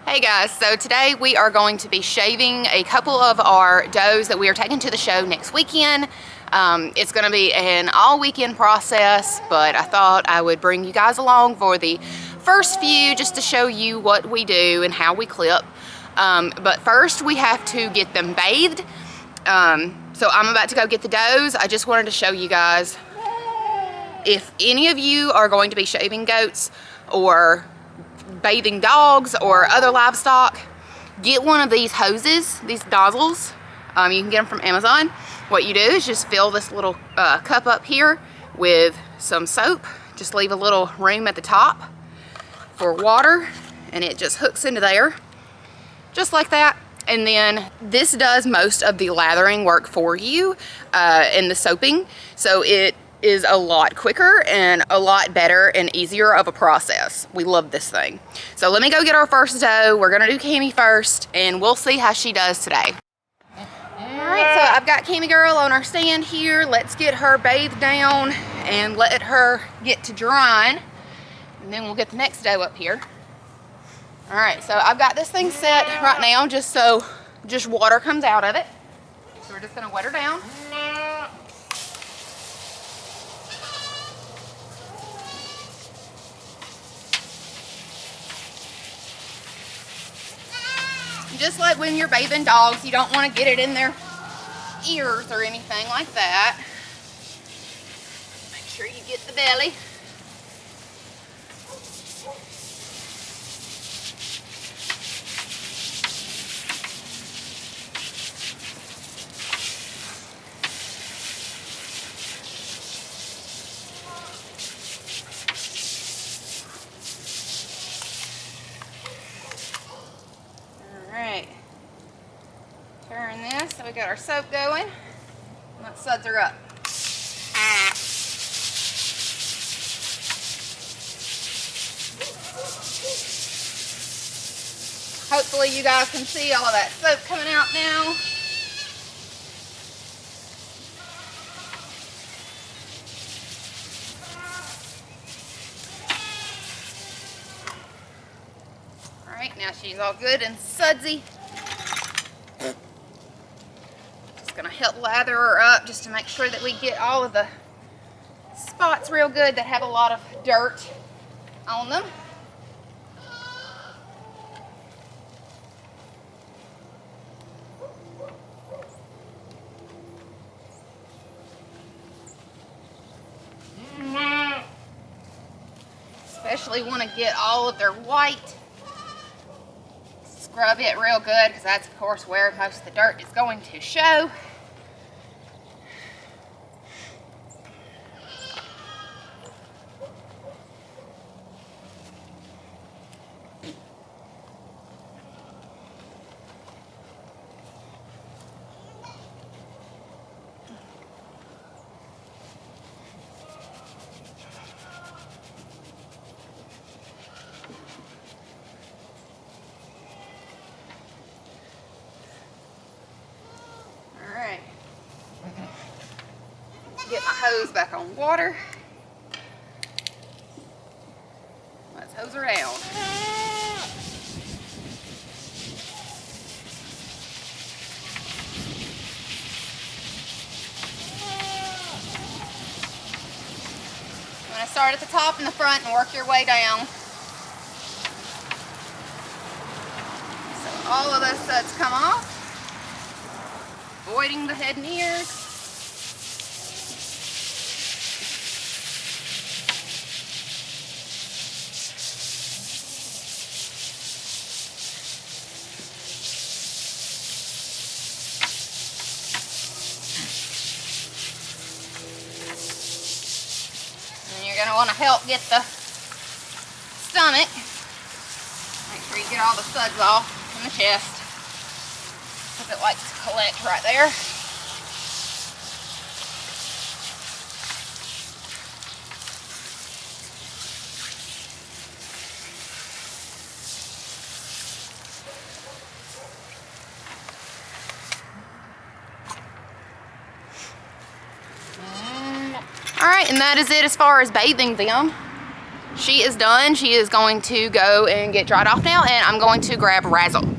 Hey guys, so today we are going to be shaving a couple of our does that we are taking to the show next weekend. It's going to be an all weekend process, but I thought I would bring you guys along for the first few just to show you what we do and how we clip. But first we have to get them bathed. So I'm about to go get the does. I just wanted to show you guys, if any of you are going to be shaving goats or bathing dogs or other livestock, get one of these hoses, these nozzles. You can get them from Amazon. What you do is just fill this little cup up here with some soap. Just leave a little room at the top for water, and it just hooks into there, just like that. And then this does most of the lathering work for you and the soaping. So it is a lot quicker and a lot better and easier of a process. We love this thing. So let me go get our first doe. We're gonna do Cami first and we'll see how she does today. All right, so I've got Cami girl on our stand here. Let's get her bathed down and let her get to drying, and then we'll get the next doe up here. All right, so I've got this thing set right now just so water comes out of it. So we're just gonna wet her down. Just like when you're bathing dogs, you don't want to get it in their ears or anything like that. Make sure you get the belly. Turn this, so we got our soap going. Let's suds her up. Hopefully you guys can see all of that soap coming out now. All right, now she's all good and sudsy. Gonna help lather her up just to make sure that we get all of the spots real good that have a lot of dirt on them. Especially want to get all of their white. Scrub it real good because that's of course where most of the dirt is going to show. Get my hose back on water. Let's hose her down. You want to start at the top and the front and work your way down. So all of those suds come off, avoiding the head and ears. You're going to want to help get the stomach. Make sure you get all the suds off in the chest, because it likes to collect right there. Alright, and that is it as far as bathing them. she is done. She is going to go and get dried off now, and I'm going to grab Razzle.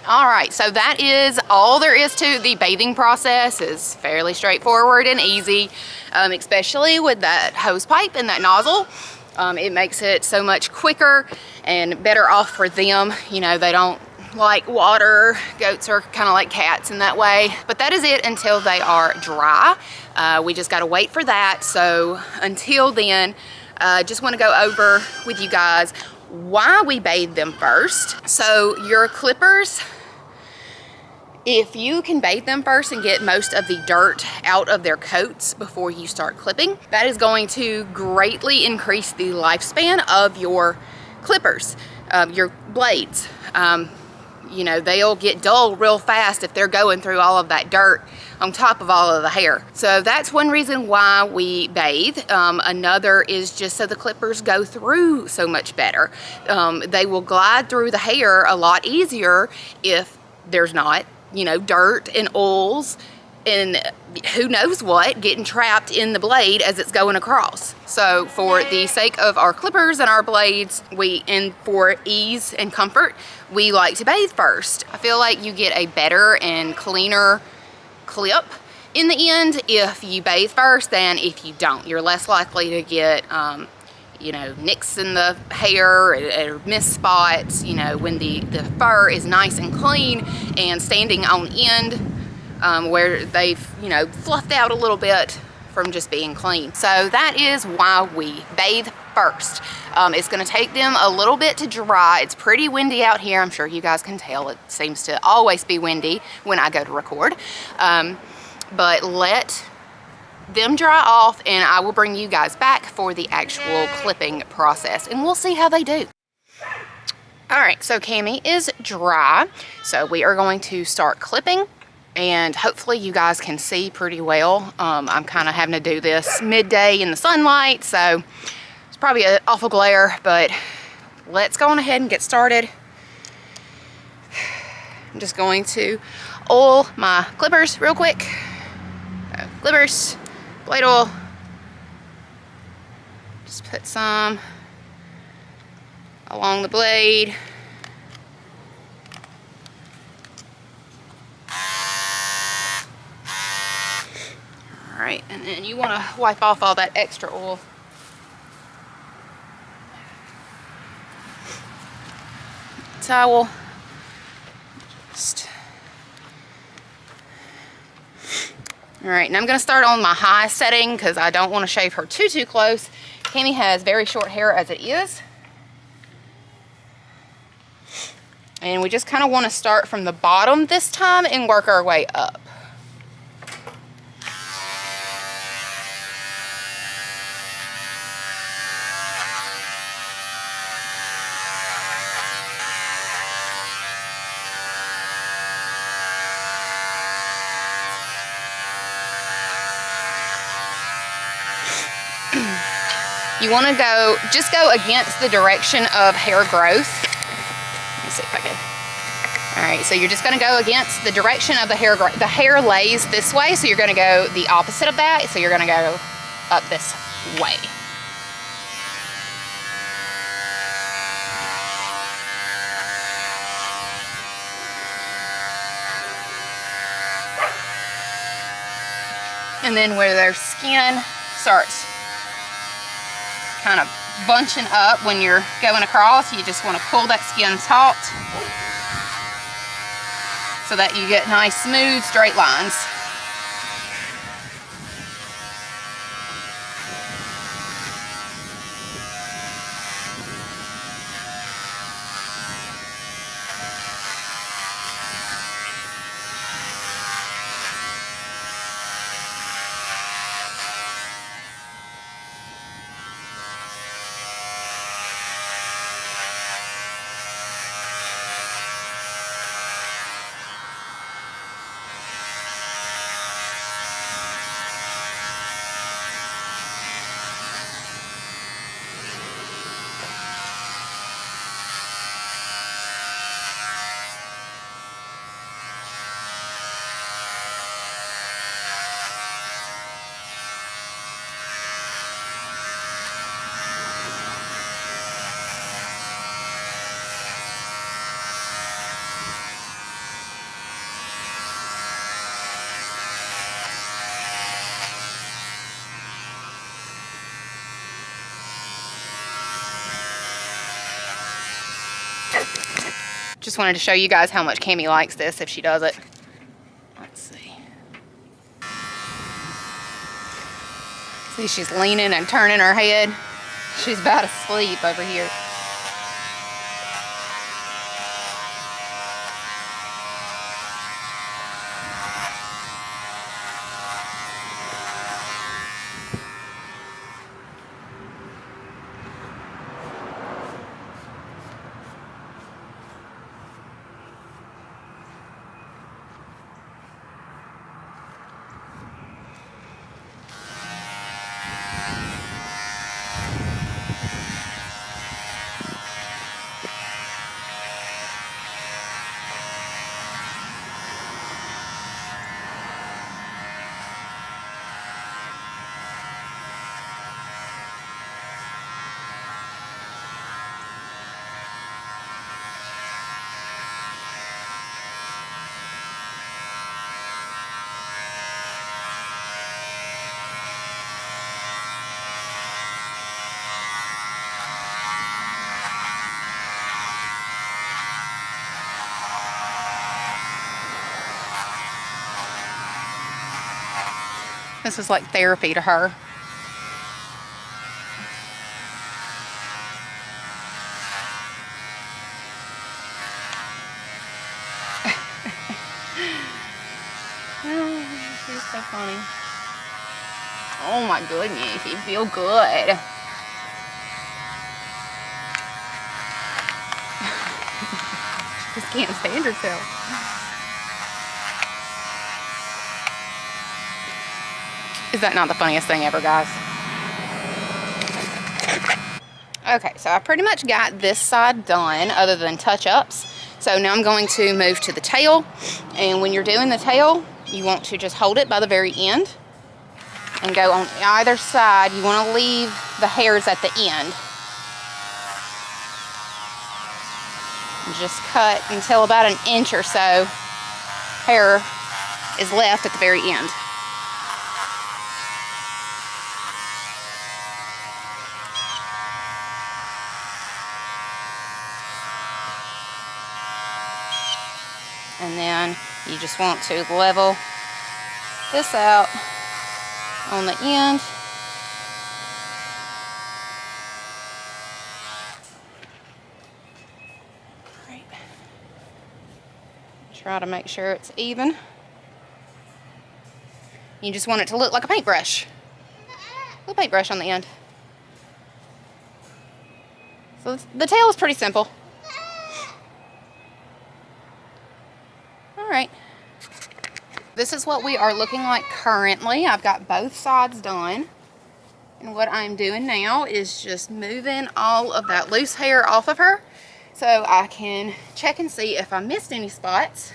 All right, so that is all there is to the bathing process. It's fairly straightforward and easy, especially with that hose pipe and that nozzle. It makes it so much quicker and better off for them. You know, they don't like water. Goats are kind of like cats in that way. But that is it until they are dry. We just got to wait for that. So until then, just want to go over with you guys why we bathe them first. So your clippers, If you can bathe them first and get most of the dirt out of their coats before you start clipping, that is going to greatly increase the lifespan of your clippers, your blades. You know, they'll get dull real fast if they're going through all of that dirt on top of all of the hair. So that's one reason why we bathe. Another is just so the clippers go through so much better. They will glide through the hair a lot easier if there's not, you know, dirt and oils and who knows what getting trapped in the blade as it's going across. So for the sake of our clippers and our blades, and for ease and comfort, we like to bathe first. I feel like you get a better and cleaner clip in the end if you bathe first than if you don't. You're less likely to get you know, nicks in the hair or missed spots, you know, when the fur is nice and clean and standing on end, where they've, you know, fluffed out a little bit from just being clean. So that is why we bathe first. It's gonna take them a little bit to dry. It's pretty windy out here. I'm sure you guys can tell. It seems to always be windy when I go to record. But let them dry off and I will bring you guys back for the actual clipping process and we'll see how they do. All right, so Cami is dry. So we are going to start clipping and hopefully you guys can see pretty well. I'm kind of having to do this midday in the sunlight, so it's probably an awful glare, but let's go on ahead and get started. I'm just going to oil my clippers real quick. Clippers, blade oil. Just put some along the blade. All right, and then you want to wipe off all that extra oil. Towel. Just. All right, and I'm gonna start on my high setting because I don't want to shave her too close. Cami has very short hair as it is. And we just kind of want to start from the bottom this time and work our way up. You want to just go against the direction of hair growth. Let me see if I can. All right, so you're just going to go against the direction of the hair growth. The hair lays this way, so you're going to go the opposite of that. So you're going to go up this way. And then where their skin starts kind of bunching up when you're going across, you just want to pull that skin taut so that you get nice, smooth, straight lines. Just wanted to show you guys how much Cami likes this if she does it. Let's see. See, she's leaning and turning her head. She's about asleep over here. This is like therapy to her. Oh, she's so funny. Oh my goodness, you feel good. Just can't stand herself. Is that not the funniest thing ever, guys? Okay, so I pretty much got this side done other than touch-ups. So now I'm going to move to the tail. And when you're doing the tail, you want to just hold it by the very end and go on either side. You want to leave the hairs at the end. And just cut until about an inch or so hair is left at the very end. And then you just want to level this out on the end. Right. Try to make sure it's even. You just want it to look like a paintbrush. A little paintbrush on the end. So the tail is pretty simple. Alright. This is what we are looking like currently. I've got both sides done. And what I'm doing now is just moving all of that loose hair off of her so I can check and see if I missed any spots.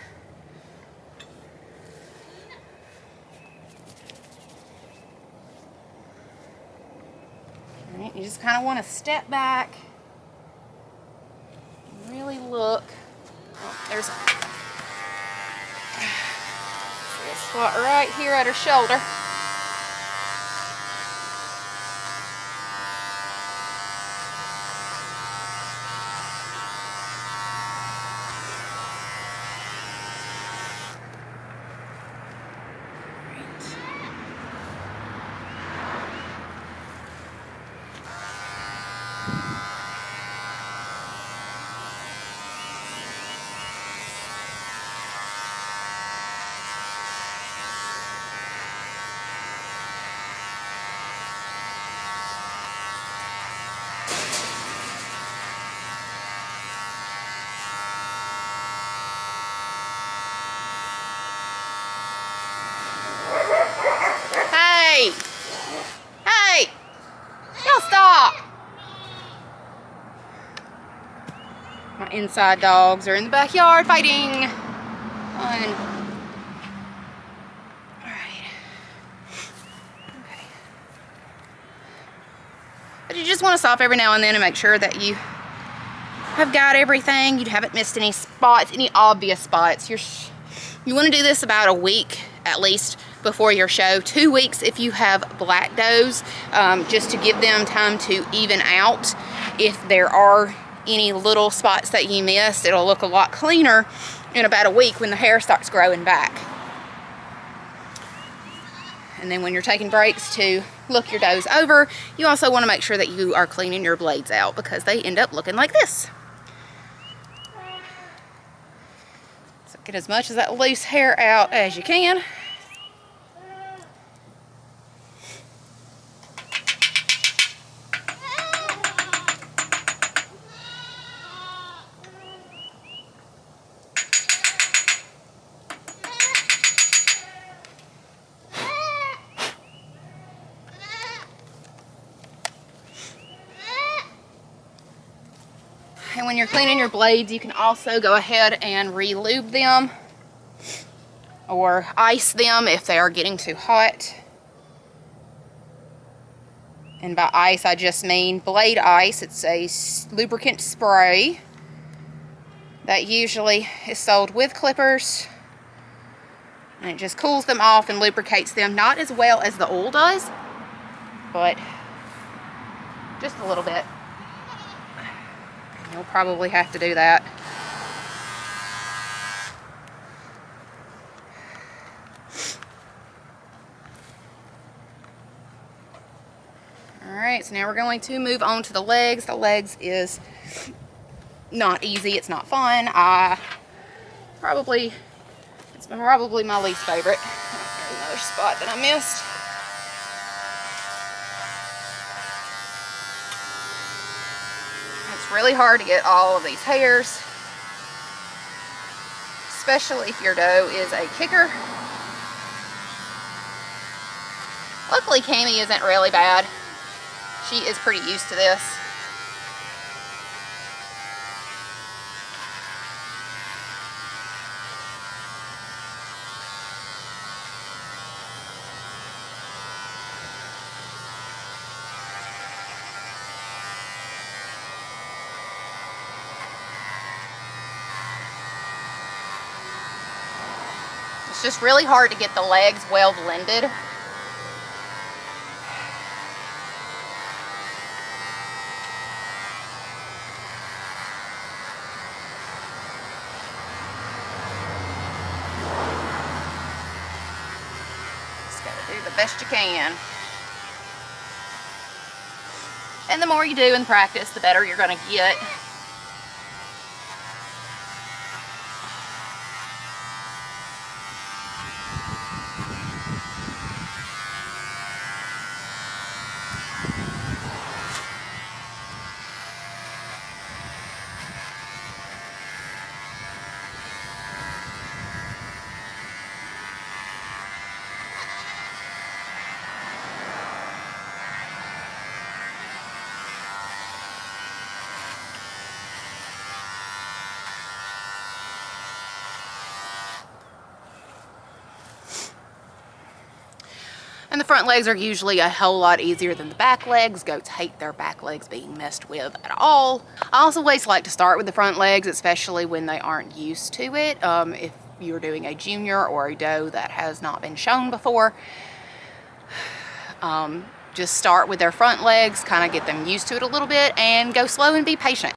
Alright, you just kind of want to step back and really look. Oh, there's a spot right here at her shoulder. Hey! Hey! Y'all stop! My inside dogs are in the backyard fighting. Fun. Alright. Okay. But you just want to stop every now and then and make sure that you have got everything. You haven't missed any spots, any obvious spots. You want to do this about a week at least before your show. 2 weeks if you have black does, just to give them time to even out. If there are any little spots that you missed, it'll look a lot cleaner in about a week when the hair starts growing back. And then when you're taking breaks to look your does over, you also want to make sure that you are cleaning your blades out because they end up looking like this. So get as much of that loose hair out as you can. And when you're cleaning your blades, you can also go ahead and re-lube them or ice them if they are getting too hot. And by ice, I just mean blade ice. It's a lubricant spray that usually is sold with clippers. And it just cools them off and lubricates them. Not as well as the oil does, but just a little bit. You'll probably have to do that. All right, so now we're going to move on to the legs. The legs is not easy. It's not fun. It's probably my least favorite. There's another spot that I missed. It's really hard to get all of these hairs, especially if your doe is a kicker. Luckily, Cami isn't really bad. She is pretty used to this. It's just really hard to get the legs well blended. Just gotta do the best you can. And the more you do in practice, the better you're gonna get. And the front legs are usually a whole lot easier than the back legs. Goats hate their back legs being messed with at all. I also always like to start with the front legs, especially when they aren't used to it. If you're doing a junior or a doe that has not been shown before, just start with their front legs, kind of get them used to it a little bit, and go slow and be patient.